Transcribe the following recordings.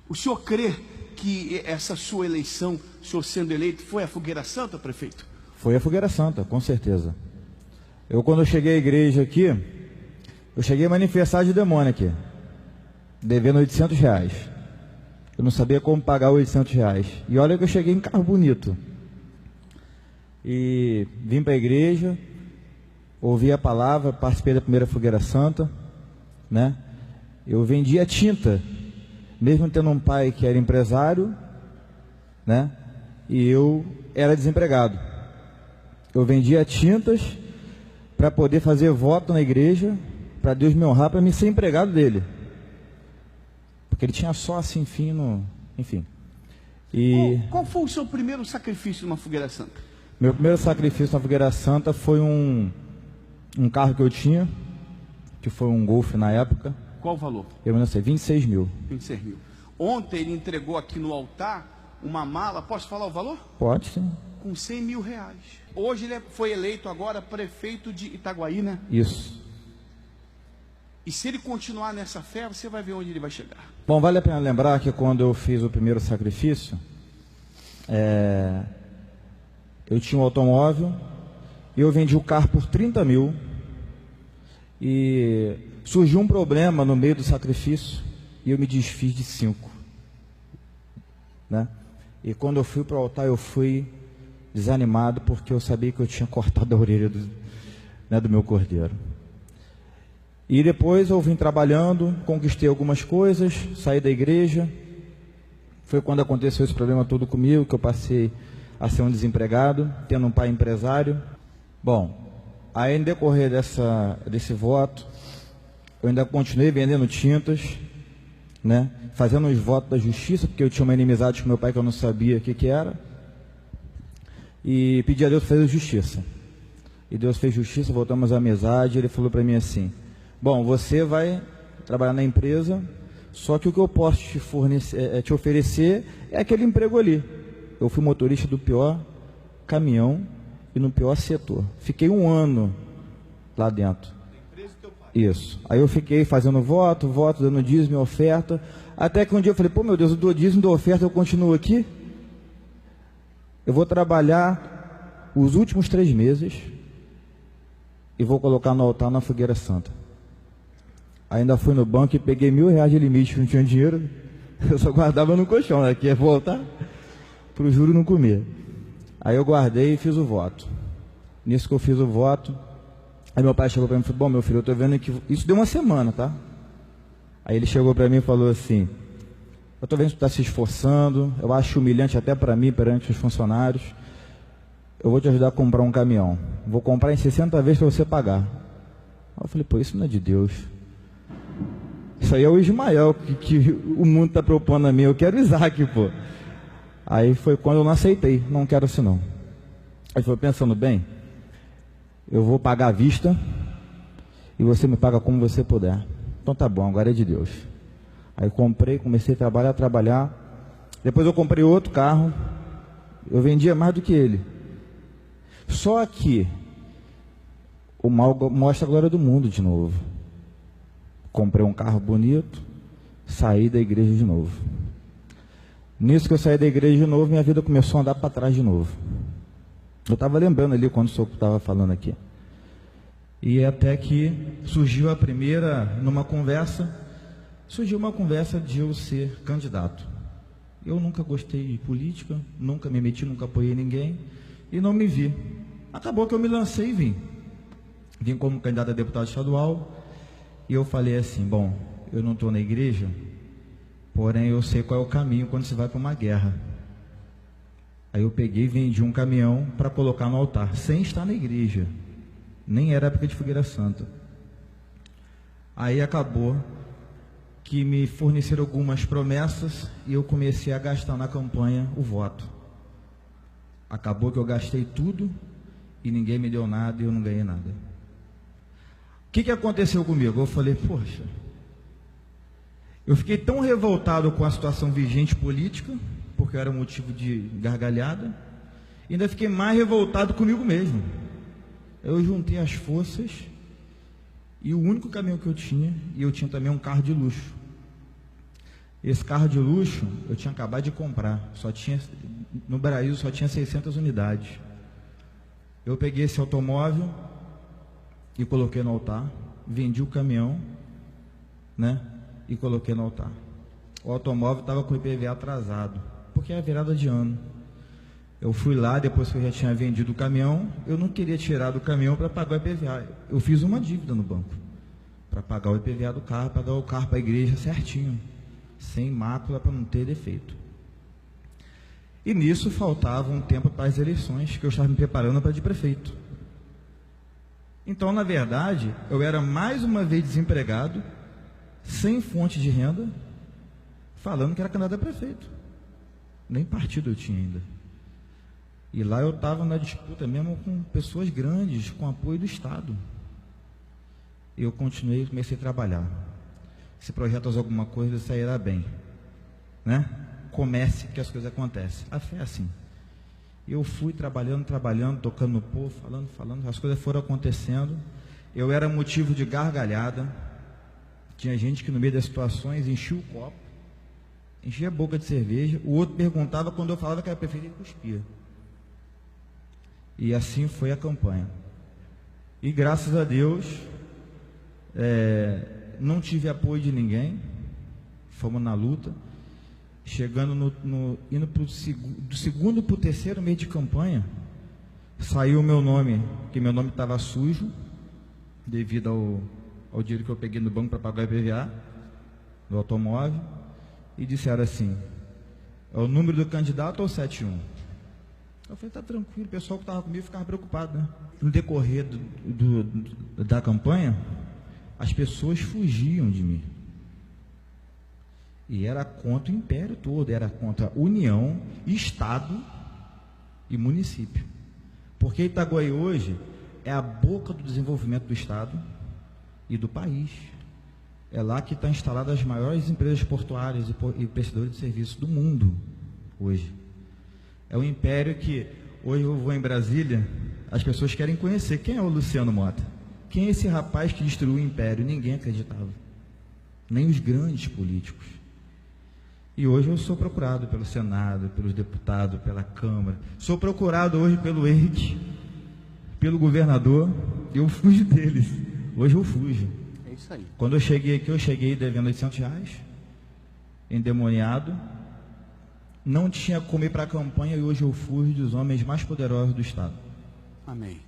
O senhor crê que essa sua eleição, o senhor sendo eleito, foi a Fogueira Santa, prefeito? Foi a Fogueira Santa, com certeza. Quando eu cheguei à igreja aqui, eu cheguei a manifestar de demônio aqui, devendo R$800. Eu não sabia como pagar R$800. E olha que eu cheguei em carro bonito. E vim para a igreja, ouvi a palavra, participei da primeira Fogueira Santa, né? Eu vendia tinta, mesmo tendo um pai que era empresário, né? E eu era desempregado. Eu vendia tintas para poder fazer voto na igreja, para Deus me honrar, para mim ser empregado dele. Porque ele tinha só assim fino, enfim. E qual foi o seu primeiro sacrifício numa Fogueira Santa? Meu primeiro sacrifício na Fogueira Santa foi um carro que eu tinha, que foi um Golf na época. Qual o valor? Eu não sei, 26 mil. 26 mil. Ontem ele entregou aqui no altar uma mala, posso falar o valor? Pode, sim. Com R$100 mil. Hoje ele foi eleito agora prefeito de Itaguaí, né? Isso. E se ele continuar nessa fé, você vai ver onde ele vai chegar. Bom, vale a pena lembrar que quando eu fiz o primeiro sacrifício, eu tinha um automóvel e eu vendi o carro por 30 mil e surgiu um problema no meio do sacrifício e eu me desfiz de 5, né? E quando eu fui para o altar, eu fui desanimado porque eu sabia que eu tinha cortado a orelha do meu cordeiro. E depois eu vim trabalhando, conquistei algumas coisas, saí da igreja. Foi quando aconteceu esse problema todo comigo, que eu passei a ser um desempregado, tendo um pai empresário. Bom, aí no decorrer desse voto, eu ainda continuei vendendo tintas, né? Fazendo os votos da justiça, porque eu tinha uma inimizade com meu pai que eu não sabia o que era. E pedi a Deus para fazer justiça. E Deus fez justiça, voltamos à amizade. Ele falou para mim assim: bom, você vai trabalhar na empresa, só que o que eu posso te oferecer é aquele emprego ali. Eu fui motorista do pior caminhão e no pior setor. Fiquei 1 ano lá dentro. Isso. Aí eu fiquei fazendo voto, dando dízimo e oferta. Até que um dia eu falei: pô, meu Deus, eu dou dízimo, dou oferta, eu continuo aqui. Eu vou trabalhar os últimos 3 meses e vou colocar no altar na Fogueira Santa. Ainda fui no banco e peguei R$1.000 de limite, não tinha dinheiro. Eu só guardava no colchão, né? Que ia voltar para o juro não comer. Aí eu guardei e fiz o voto. Nisso que eu fiz o voto, aí meu pai chegou para mim e falou: bom, meu filho, eu estou vendo que isso deu 1 semana, tá? Aí ele chegou para mim e falou assim: eu estou vendo que tu está se esforçando, eu acho humilhante até para mim, perante os funcionários. Eu vou te ajudar a comprar um caminhão. Vou comprar em 60 vezes para você pagar. Aí eu falei: pô, isso não é de Deus. Isso aí é o Ismael que o mundo está propondo a mim. Eu quero Isaac, pô. Aí foi quando eu não aceitei. Não quero assim não. Aí foi pensando bem: eu vou pagar à vista e você me paga como você puder. Então tá bom, agora é de Deus. Aí comprei, comecei a trabalhar. Depois eu comprei outro carro. Eu vendia mais do que ele. Só que o mal mostra a glória do mundo de novo. Comprei um carro bonito, saí da igreja de novo. Nisso que eu saí da igreja de novo, minha vida começou a andar para trás de novo. Eu estava lembrando ali quando o senhor estava falando aqui. E até que surgiu numa conversa, de eu ser candidato. Eu nunca gostei de política, nunca me meti, nunca apoiei ninguém e não me vi. Acabou que eu me lancei e vim. Vim como candidato a deputado estadual e eu falei assim: bom, eu não estou na igreja, porém eu sei qual é o caminho quando se vai para uma guerra. Aí eu peguei e vendi um caminhão para colocar no altar, sem estar na igreja. Nem era época de Fogueira Santa. Aí acabou que me forneceram algumas promessas e eu comecei a gastar na campanha o voto. Acabou que eu gastei tudo e ninguém me deu nada e eu não ganhei nada. O que aconteceu comigo? Eu falei: poxa, eu fiquei tão revoltado com a situação vigente política, porque era motivo de gargalhada, e ainda fiquei mais revoltado comigo mesmo. Eu juntei as forças e o único caminho que eu tinha, e eu tinha também um carro de luxo. Esse carro de luxo eu tinha acabado de comprar, no Brasil só tinha 600 unidades. Eu peguei esse automóvel e coloquei no altar, vendi o caminhão, né, e coloquei no altar. O automóvel estava com o IPVA atrasado, porque é a virada de ano. Eu fui lá, depois que eu já tinha vendido o caminhão, eu não queria tirar do caminhão para pagar o IPVA. Eu fiz uma dívida no banco, para pagar o IPVA do carro, pagar o carro para a igreja certinho, sem mácula, para não ter defeito. E nisso faltava um tempo para as eleições, que eu estava me preparando para de prefeito. Então, na verdade, eu era mais uma vez desempregado, sem fonte de renda, falando que era candidato a prefeito. Nem partido eu tinha ainda. E lá eu estava na disputa mesmo com pessoas grandes, com apoio do Estado. Eu continuei, comecei a trabalhar. Se projetas alguma coisa, sairá bem, né? Comece que as coisas acontecem. A fé é assim. Eu fui trabalhando, tocando no povo, falando, as coisas foram acontecendo. Eu era motivo de gargalhada. Tinha gente que no meio das situações enchia o copo, enchia a boca de cerveja. O outro perguntava, quando eu falava que era prefeito, ele cuspia. E assim foi a campanha. E graças a Deus, não tive apoio de ninguém. Fomos na luta. Chegando indo do segundo para o terceiro mês de campanha, saiu o meu nome, que meu nome estava sujo, devido ao dinheiro que eu peguei no banco para pagar o IPVA do automóvel, e disseram assim: é o número do candidato ou 71? Eu falei, tá tranquilo, o pessoal que estava comigo ficava preocupado, né? No decorrer da campanha, as pessoas fugiam de mim. E era contra o império todo, era contra União, Estado e município. Porque Itaguaí hoje é a boca do desenvolvimento do Estado e do país. É lá que estão instaladas as maiores empresas portuárias e prestadores de serviços do mundo hoje. É um império que, hoje eu vou em Brasília, as pessoas querem conhecer quem é o Luciano Mota. Quem é esse rapaz que destruiu o império? Ninguém acreditava. Nem os grandes políticos. E hoje eu sou procurado pelo Senado, pelos deputados, pela Câmara. Sou procurado hoje pelo EIC, pelo governador. Eu fujo deles. Hoje eu fujo. É isso aí. Quando eu cheguei aqui, eu cheguei devendo R$800, endemoniado. Não tinha comer para a campanha e hoje eu fujo dos homens mais poderosos do Estado. Amém.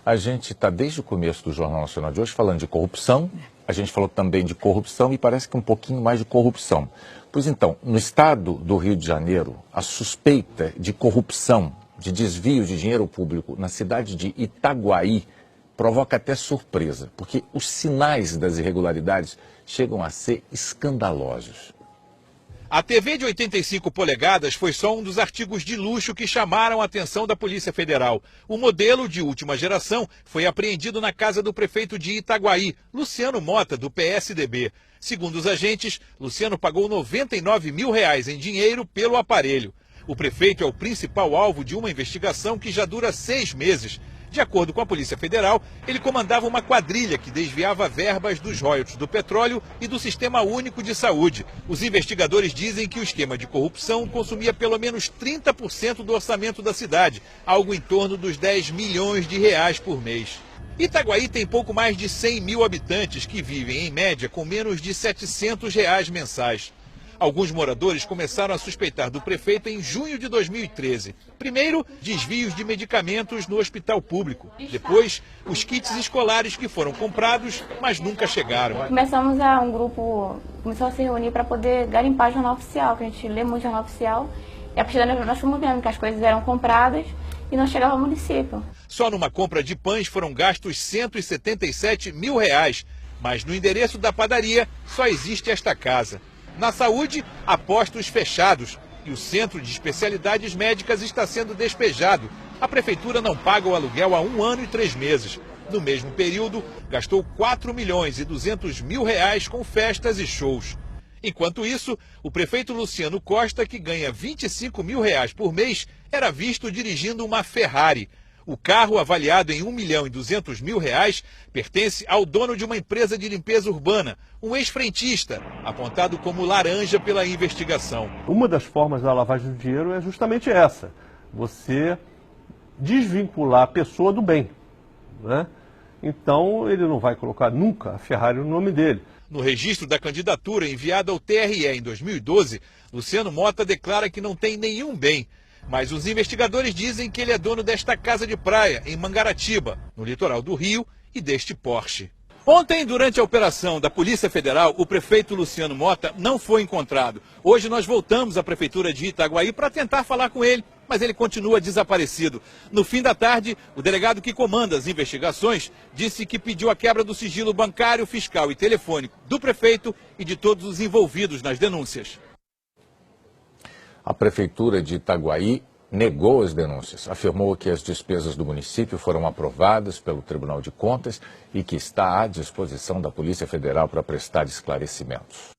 A gente está desde o começo do Jornal Nacional de hoje falando de corrupção, a gente falou também de corrupção e parece que um pouquinho mais de corrupção. Pois então, no estado do Rio de Janeiro, a suspeita de corrupção, de desvio de dinheiro público na cidade de Itaguaí provoca até surpresa, porque os sinais das irregularidades chegam a ser escandalosos. A TV de 85 polegadas foi só um dos artigos de luxo que chamaram a atenção da Polícia Federal. O modelo de última geração foi apreendido na casa do prefeito de Itaguaí, Luciano Mota, do PSDB. Segundo os agentes, Luciano pagou R$99 mil em dinheiro pelo aparelho. O prefeito é o principal alvo de uma investigação que já dura 6 meses. De acordo com a Polícia Federal, ele comandava uma quadrilha que desviava verbas dos royalties do petróleo e do Sistema Único de Saúde. Os investigadores dizem que o esquema de corrupção consumia pelo menos 30% do orçamento da cidade, algo em torno dos R$10 milhões por mês. Itaguaí tem pouco mais de 100 mil habitantes que vivem, em média, com menos de R$700 mensais. Alguns moradores começaram a suspeitar do prefeito em junho de 2013. Primeiro, desvios de medicamentos no hospital público. Depois, os kits escolares que foram comprados, mas nunca chegaram. Um grupo começou a se reunir para poder garimpar o jornal oficial, que a gente lê muito jornal oficial. E a partir daí nós fomos vendo que as coisas eram compradas e não chegavam ao município. Só numa compra de pães foram gastos R$177 mil. Mas no endereço da padaria só existe esta casa. Na saúde, há postos fechados e o Centro de Especialidades Médicas está sendo despejado. A prefeitura não paga o aluguel há 1 ano e 3 meses. No mesmo período, gastou R$4,2 milhões com festas e shows. Enquanto isso, o prefeito Luciano Costa, que ganha R$25 mil por mês, era visto dirigindo uma Ferrari. O carro, avaliado em R$1.200.000, pertence ao dono de uma empresa de limpeza urbana, um ex-frentista, apontado como laranja pela investigação. Uma das formas da lavagem do dinheiro é justamente essa: você desvincular a pessoa do bem, né? Então ele não vai colocar nunca a Ferrari no nome dele. No registro da candidatura enviada ao TRE em 2012, Luciano Mota declara que não tem nenhum bem. Mas os investigadores dizem que ele é dono desta casa de praia, em Mangaratiba, no litoral do Rio, e deste Porsche. Ontem, durante a operação da Polícia Federal, o prefeito Luciano Mota não foi encontrado. Hoje nós voltamos à Prefeitura de Itaguaí para tentar falar com ele, mas ele continua desaparecido. No fim da tarde, o delegado que comanda as investigações disse que pediu a quebra do sigilo bancário, fiscal e telefônico do prefeito e de todos os envolvidos nas denúncias. A Prefeitura de Itaguaí negou as denúncias, afirmou que as despesas do município foram aprovadas pelo Tribunal de Contas e que está à disposição da Polícia Federal para prestar esclarecimentos.